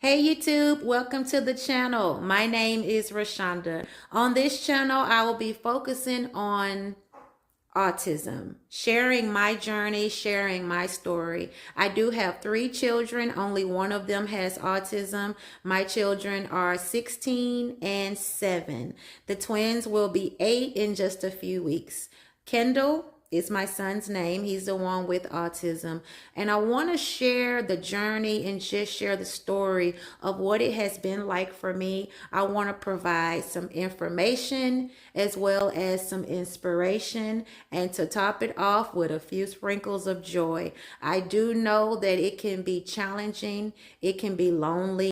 Hey YouTube, welcome to the channel. My name is Rashonda. On this channel, I will be focusing on autism, sharing my journey, sharing my story. I do have 3 children. Only one of them has autism. My children are 16 and 7. The twins will be 8 in just a few weeks. Kendall is my son's name. He's the one with autism. And I want to share the journey and just share the story of what it has been like for me. I want to provide some information as well as some inspiration, and to top it off with a few sprinkles of joy. I do know that it can be challenging, it can be lonely.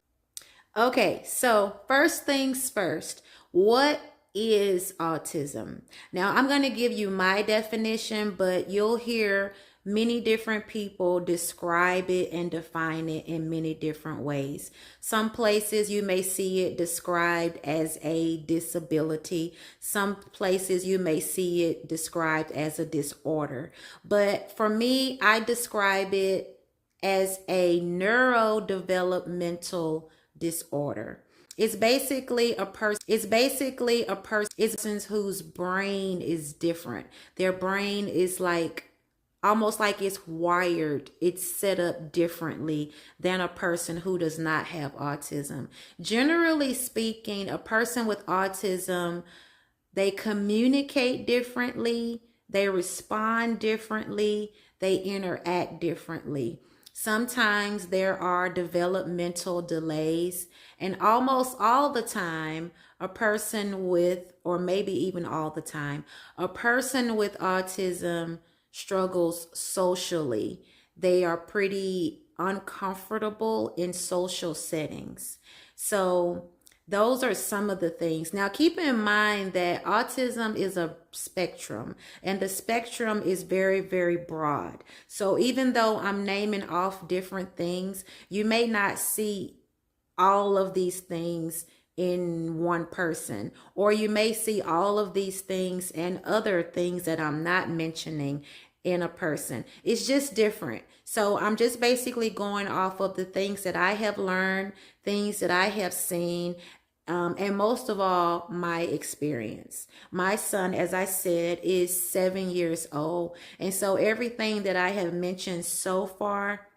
Okay, so first things first, what is autism? Now, I'm going to give you my definition, but you'll hear many different people describe it and define it in many different ways. Some places you may see it described as a disability. Some places you may see it described as a disorder. But for me, I describe it as a neurodevelopmental disorder. It's basically a person whose brain is different. Their brain is like almost like it's wired, it's set up differently than a person who does not have autism. Generally speaking, a person with autism, they communicate differently, they respond differently, they interact differently. Sometimes there are developmental delays, and almost all the time, a person with, or maybe even all the time, a person with autism struggles socially. They are pretty uncomfortable in social settings. So those are some of the things. Now, keep in mind that autism is a spectrum, and the spectrum is very, very broad. So even though I'm naming off different things, you may not see all of these things in one person, or you may see all of these things and other things that I'm not mentioning in a person. It's just different. So I'm just basically going off of the things that I have learned, things that I have seen, and most of all, my experience. My son, as I said, is 7 years old. And so everything that I have mentioned so far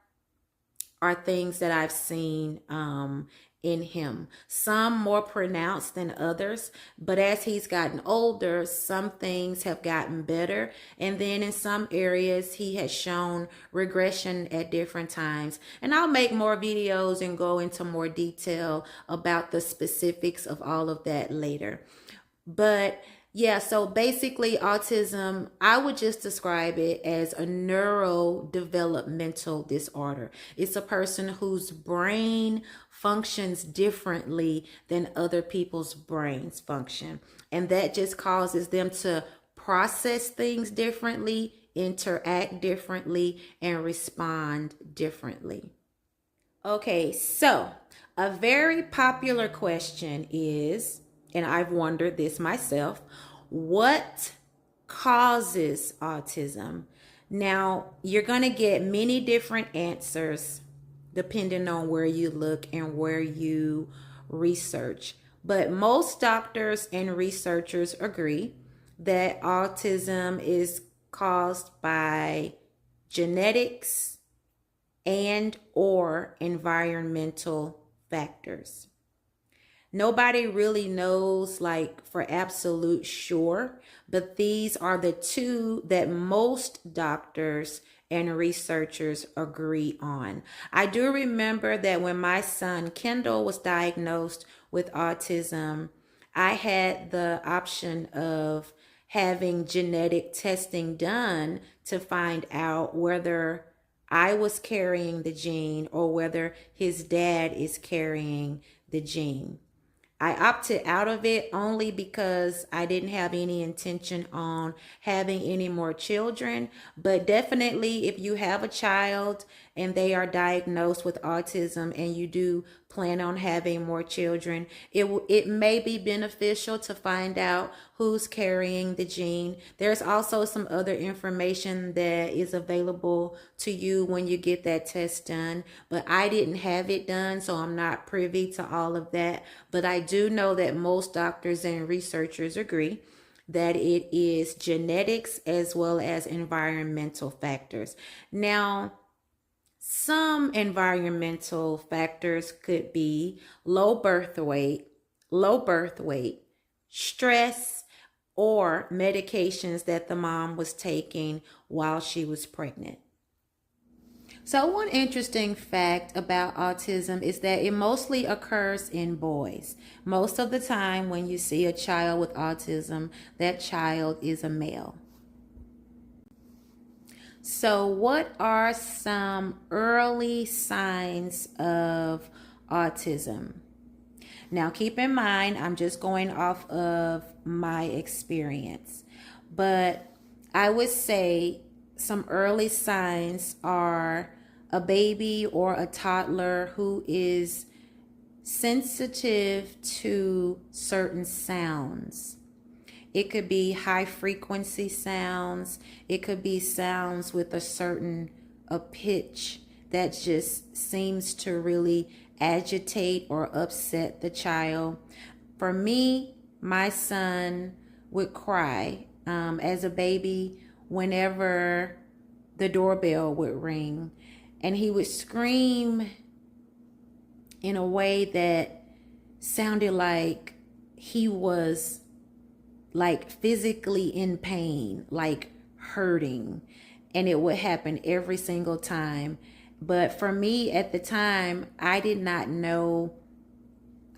are things that I've seen in him. Some more pronounced than others, but as he's gotten older, some things have gotten better. And then in some areas, he has shown regression at different times. And I'll make more videos and go into more detail about the specifics of all of that later. But yeah, so basically autism, I would just describe it as a neurodevelopmental disorder. It's a person whose brain functions differently than other people's brains function. And that just causes them to process things differently, interact differently, and respond differently. Okay, so a very popular question is, and I've wondered this myself, what causes autism? Now, you're going to get many different answers depending on where you look and where you research. But most doctors and researchers agree that autism is caused by genetics and or environmental factors. Nobody really knows like for absolute sure, but these are the two that most doctors and researchers agree on. I do remember that when my son Kendall was diagnosed with autism, I had the option of having genetic testing done to find out whether I was carrying the gene or whether his dad is carrying the gene. I opted out of it only because I didn't have any intention on having any more children. But definitely, if you have a child and they are diagnosed with autism and you do plan on having more children, it may be beneficial to find out who's carrying the gene. There's also some other information that is available to you when you get that test done, but I didn't have it done, so I'm not privy to all of that. But I do know that most doctors and researchers agree that it is genetics as well as environmental factors. Now, some environmental factors could be low birth weight, stress, or medications that the mom was taking while she was pregnant. So one interesting fact about autism is that it mostly occurs in boys. Most of the time when you see a child with autism, that child is a male. So what are some early signs of autism? Now keep in mind, I'm just going off of my experience, but I would say some early signs are a baby or a toddler who is sensitive to certain sounds. It could be high frequency sounds. It could be sounds with a pitch that just seems to really agitate or upset the child. For me, my son would cry as a baby whenever the doorbell would ring, and he would scream in a way that sounded like he was like physically in pain, like hurting, and it would happen every single time. But for me at the time, I did not know,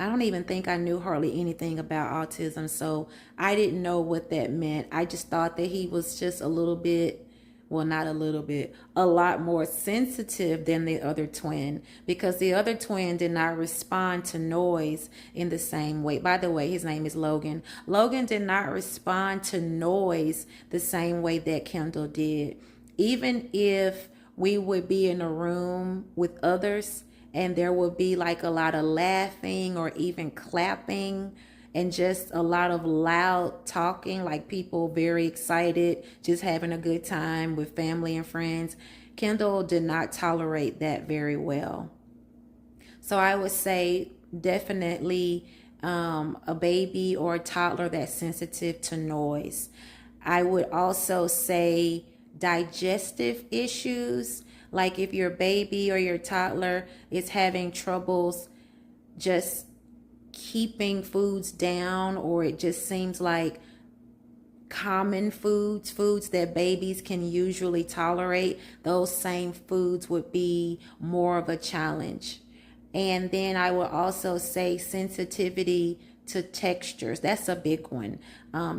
I don't even think I knew hardly anything about autism, so I didn't know what that meant. I just thought that he was just a little bit, well, not a little bit, a lot more sensitive than the other twin, because the other twin did not respond to noise in the same way. By the way, his name is Logan. Logan did not respond to noise the same way that Kendall did. Even if we would be in a room with others and there would be like a lot of laughing or even clapping and just a lot of loud talking, like people very excited, just having a good time with family and friends, Kendall did not tolerate that very well. So I would say definitely a baby or a toddler that's sensitive to noise. I would also say digestive issues, like if your baby or your toddler is having troubles just keeping foods down, or it just seems like common foods that babies can usually tolerate, those same foods would be more of a challenge. And then I would also say sensitivity to textures. That's a big one.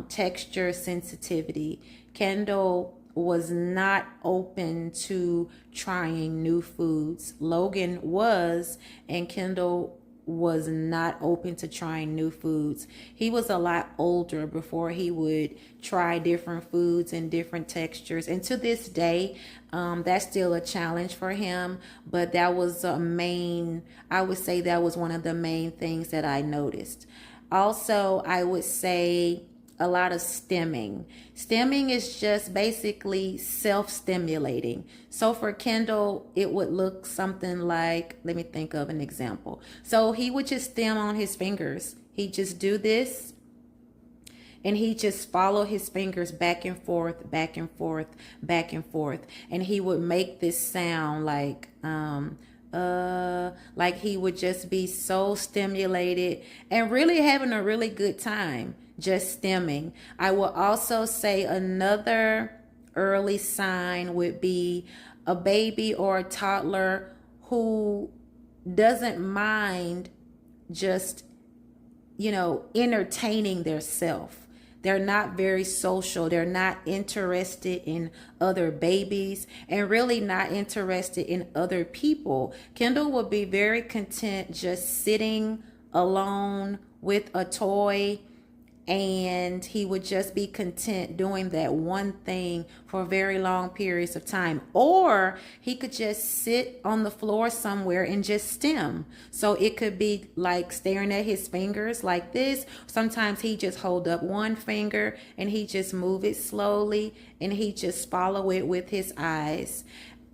Texture sensitivity. Kendall was not open to trying new foods. Logan was, and Kendall was not open to trying new foods. He was a lot older before he would try different foods and different textures. And to this day, that's still a challenge for him. But that was I would say that was one of the main things that I noticed. Also, I would say a lot of stimming. Stimming is just basically self-stimulating. So for Kendall, it would look something like, let me think of an example. So he would just stim on his fingers. He'd just do this, and he just follow his fingers back and forth, back and forth, back and forth. And he would make this sound like he would just be so stimulated and really having a really good time just stemming. I will also say another early sign would be a baby or a toddler who doesn't mind just, entertaining their self. They're not very social. They're not interested in other babies and really not interested in other people. Kendall would be very content just sitting alone with a toy and he would just be content doing that one thing for very long periods of time. Or he could just sit on the floor somewhere and just stim. So it could be like staring at his fingers like this. Sometimes he just hold up one finger and he just move it slowly and he just follow it with his eyes.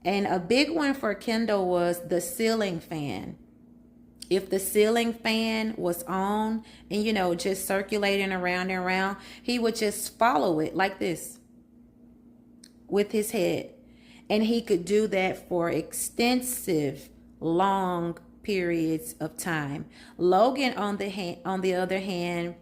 And a big one for Kendall was the ceiling fan. If the ceiling fan was on and, just circulating around and around, he would just follow it like this with his head. And he could do that for extensive, long periods of time. Logan, on the other hand,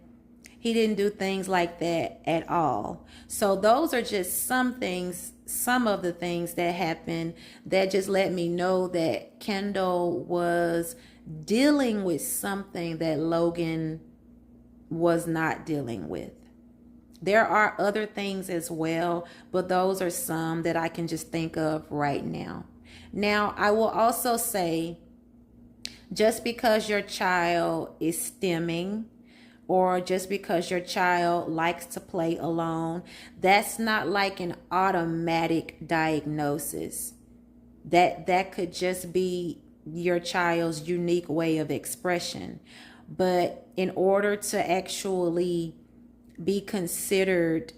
he didn't do things like that at all. So those are just some of the things that happened that just let me know that Kendall was dealing with something that Logan was not dealing with. There are other things as well, but those are some that I can just think of right now. Now, I will also say, just because your child is stemming, or just because your child likes to play alone, that's not like an automatic diagnosis. That could just be your child's unique way of expression. But in order to actually be considered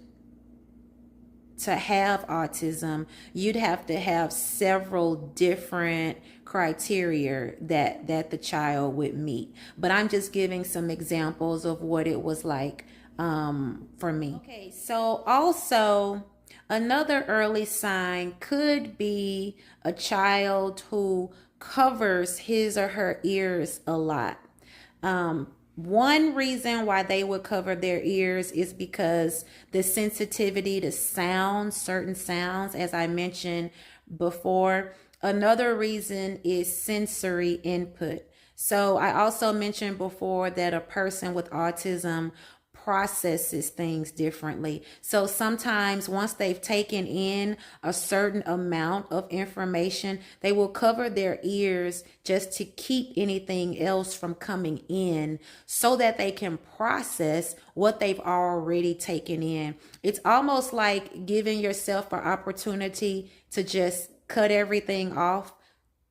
to have autism, you'd have to have several different criteria that the child would meet. But I'm just giving some examples of what it was like for me. Okay, so also another early sign could be a child who covers his or her ears a lot. One reason why they would cover their ears is because the sensitivity to sounds, certain sounds, as I mentioned before. Another reason is sensory input. So I also mentioned before that a person with autism processes things differently. So sometimes once they've taken in a certain amount of information, they will cover their ears just to keep anything else from coming in so that they can process what they've already taken in. It's almost like giving yourself an opportunity to just cut everything off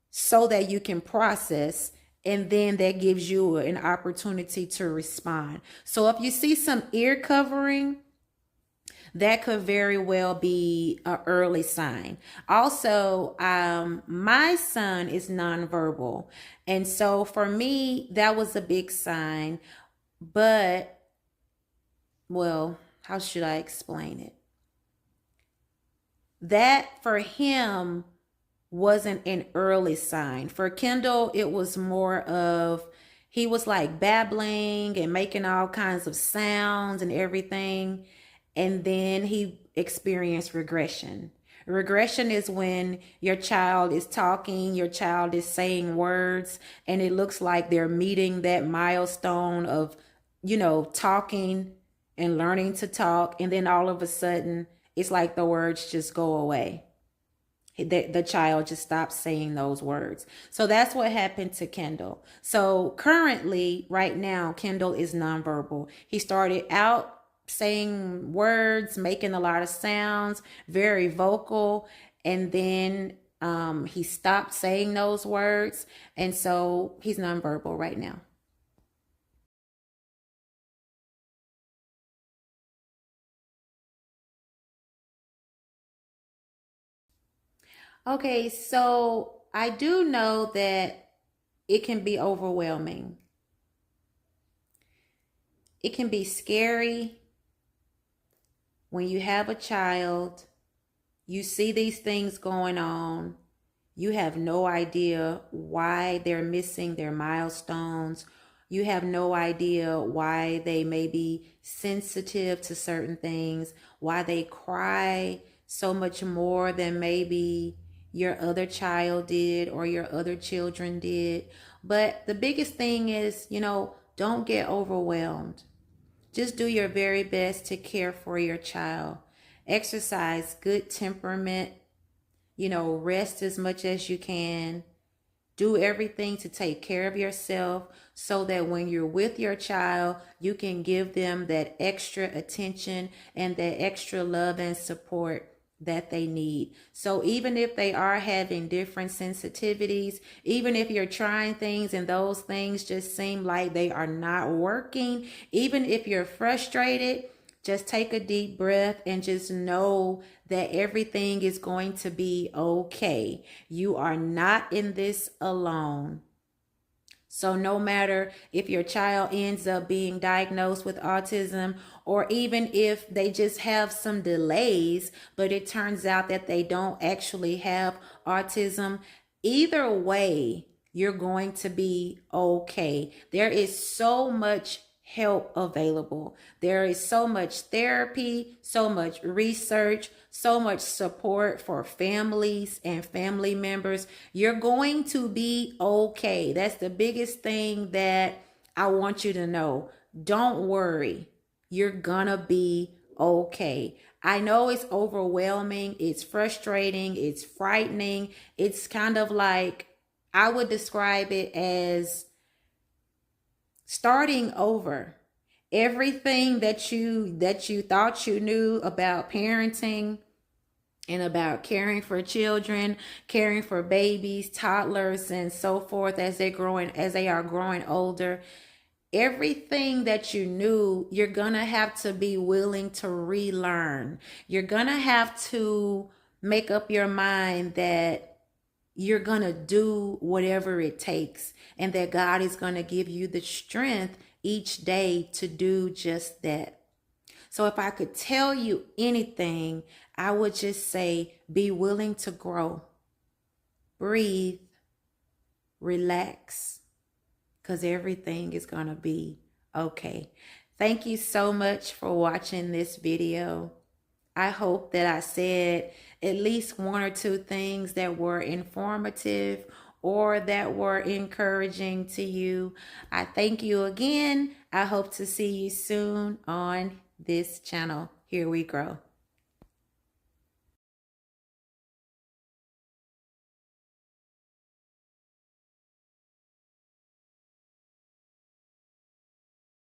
so that you can process, and then that gives you an opportunity to respond. So if you see some ear covering, that could very well be an early sign. Also, my son is nonverbal. And so for me, that was a big sign. But, well, how should I explain it? That for him wasn't an early sign. For Kendall, it was more of, he was like babbling and making all kinds of sounds and everything. And then he experienced regression. Regression is when your child is talking, your child is saying words, and it looks like they're meeting that milestone of, talking and learning to talk. And then all of a sudden, it's like the words just go away. The child just stops saying those words. So that's what happened to Kendall. So currently, right now, Kendall is nonverbal. He started out saying words, making a lot of sounds, very vocal, and then he stopped saying those words, and so he's nonverbal right now. Okay, so I do know that it can be overwhelming. It can be scary when you have a child, you see these things going on, you have no idea why they're missing their milestones. You have no idea why they may be sensitive to certain things, why they cry so much more than maybe your other child did or your other children did. But the biggest thing is, don't get overwhelmed. Just do your very best to care for your child. Exercise good temperament, rest as much as you can. Do everything to take care of yourself so that when you're with your child, you can give them that extra attention and that extra love and support that they need. So even if they are having different sensitivities, even if you're trying things and those things just seem like they are not working, even if you're frustrated, just take a deep breath and just know that everything is going to be okay. You are not in this alone. So no matter if your child ends up being diagnosed with autism, or even if they just have some delays, but it turns out that they don't actually have autism, either way, you're going to be okay. There is so much help available. There is so much therapy, so much research, so much support for families and family members. You're going to be okay. That's the biggest thing that I want you to know. Don't worry. You're gonna be okay. I know it's overwhelming, it's frustrating, it's frightening. It's kind of like, I would describe it as starting over. Everything that you thought you knew about parenting and about caring for children, caring for babies, toddlers, and so forth as they are growing older, everything that you knew, you're gonna have to be willing to relearn. You're gonna have to make up your mind that you're going to do whatever it takes, and that God is going to give you the strength each day to do just that. So if I could tell you anything, I would just say, be willing to grow, breathe, relax, because everything is going to be okay. Thank you so much for watching this video. I hope that I said at least one or two things that were informative or that were encouraging to you. I thank you again. I hope to see you soon on this channel. Here we grow.